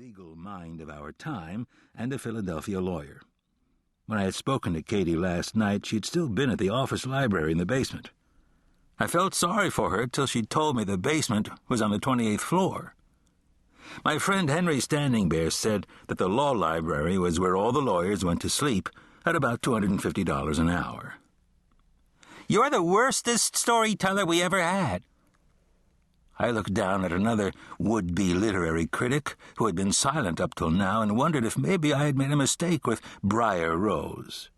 legal mind of our time and a Philadelphia lawyer. When I had spoken to Cady last night, she'd still been at the office library in the basement. I felt sorry for her till she told me the basement was on the 28th floor. My friend Henry Standing Bear said that the law library was where all the lawyers went to sleep at about $250 an hour. "You're the worstest storyteller we ever had." I looked down at another would-be literary critic who had been silent up till now and wondered if maybe I had made a mistake with Briar Rose.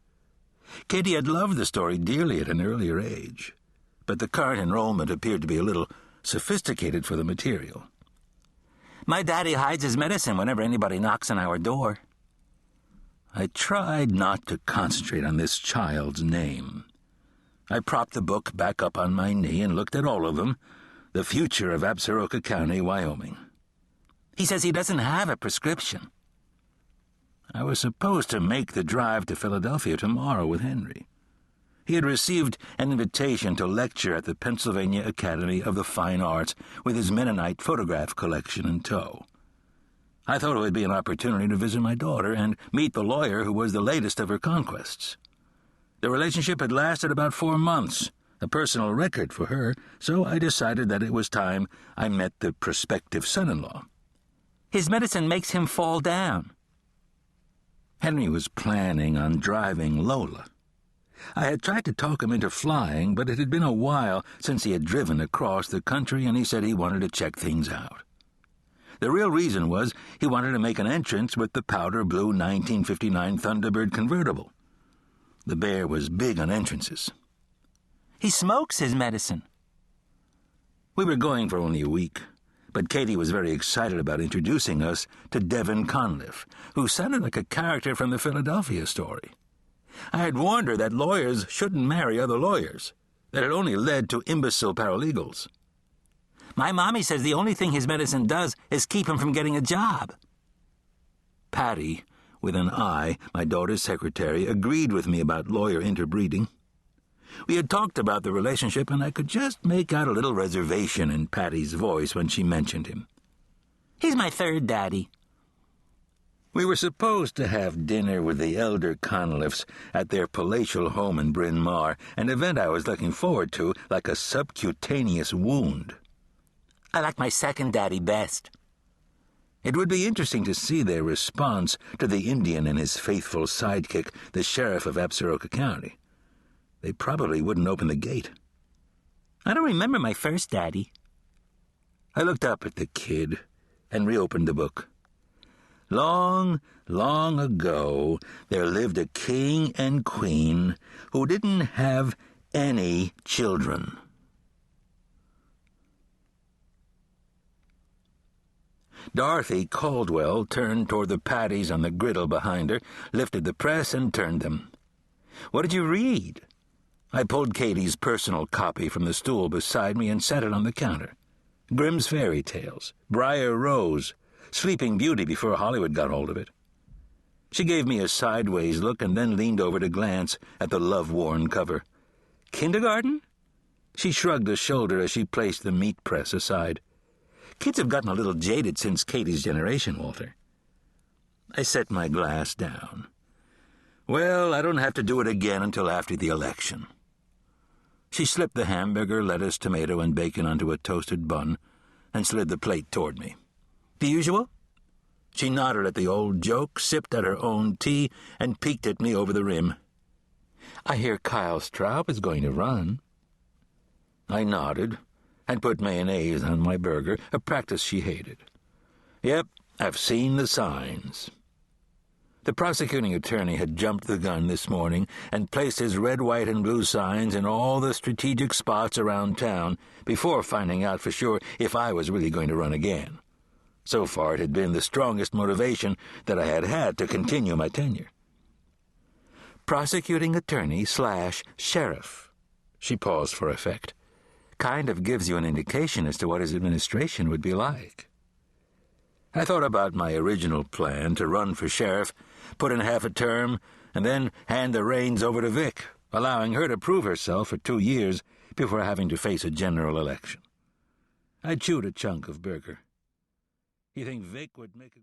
Cady had loved the story dearly at an earlier age, but the current enrollment appeared to be a little sophisticated for the material. "My daddy hides his medicine whenever anybody knocks on our door." I tried not to concentrate on this child's name. I propped the book back up on my knee and looked at all of them. The future of Absaroka County, Wyoming. "He says he doesn't have a prescription." I was supposed to make the drive to Philadelphia tomorrow with Henry. He had received an invitation to lecture at the Pennsylvania Academy of the Fine Arts with his Mennonite photograph collection in tow. I thought it would be an opportunity to visit my daughter and meet the lawyer who was the latest of her conquests. The relationship had lasted about 4 months, a personal record for her, so I decided that it was time I met the prospective son-in-law. "His medicine makes him fall down." Henry was planning on driving Lola. I had tried to talk him into flying, but it had been a while since he had driven across the country, and he said he wanted to check things out. The real reason was he wanted to make an entrance with the powder blue 1959 Thunderbird convertible. The bear was big on entrances. "He smokes his medicine." We were going for only a week, but Cady was very excited about introducing us to Devin Conliffe, who sounded like a character from the Philadelphia story. I had warned her that lawyers shouldn't marry other lawyers, that it only led to imbecile paralegals. "My mommy says the only thing his medicine does is keep him from getting a job." Patty, with an I, my daughter's secretary, agreed with me about lawyer interbreeding. We had talked about the relationship, and I could just make out a little reservation in Patty's voice when she mentioned him. "He's my third daddy." We were supposed to have dinner with the elder Conliffes at their palatial home in Bryn Mawr, an event I was looking forward to like a subcutaneous wound. "I like my second daddy best." It would be interesting to see their response to the Indian and his faithful sidekick, the sheriff of Absaroka County. They probably wouldn't open the gate. "I don't remember my first daddy." I looked up at the kid and reopened the book. "Long, long ago, there lived a king and queen who didn't have any children." Dorothy Caldwell turned toward the patties on the griddle behind her, lifted the press, and turned them. "What did you read?" I pulled Cady's personal copy from the stool beside me and set it on the counter. Grimm's Fairy Tales, Briar Rose, Sleeping Beauty before Hollywood got hold of it. She gave me a sideways look and then leaned over to glance at the love-worn cover. "Kindergarten?" She shrugged a shoulder as she placed the meat press aside. "Kids have gotten a little jaded since Cady's generation, Walter." I set my glass down. "Well, I don't have to do it again until after the election." She slipped the hamburger, lettuce, tomato, and bacon onto a toasted bun and slid the plate toward me. "The usual?" She nodded at the old joke, sipped at her own tea, and peeked at me over the rim. "I hear Kyle Straub is going to run." I nodded and put mayonnaise on my burger, a practice she hated. "Yep, I've seen the signs." The prosecuting attorney had jumped the gun this morning and placed his red, white, and blue signs in all the strategic spots around town before finding out for sure if I was really going to run again. So far it had been the strongest motivation that I had had to continue my tenure. "Prosecuting attorney / sheriff." She paused for effect. "Kind of gives you an indication as to what his administration would be like." I thought about my original plan to run for sheriff, put in half a term, and then hand the reins over to Vic, allowing her to prove herself for 2 years before having to face a general election. I chewed a chunk of burger. You think Vic would make a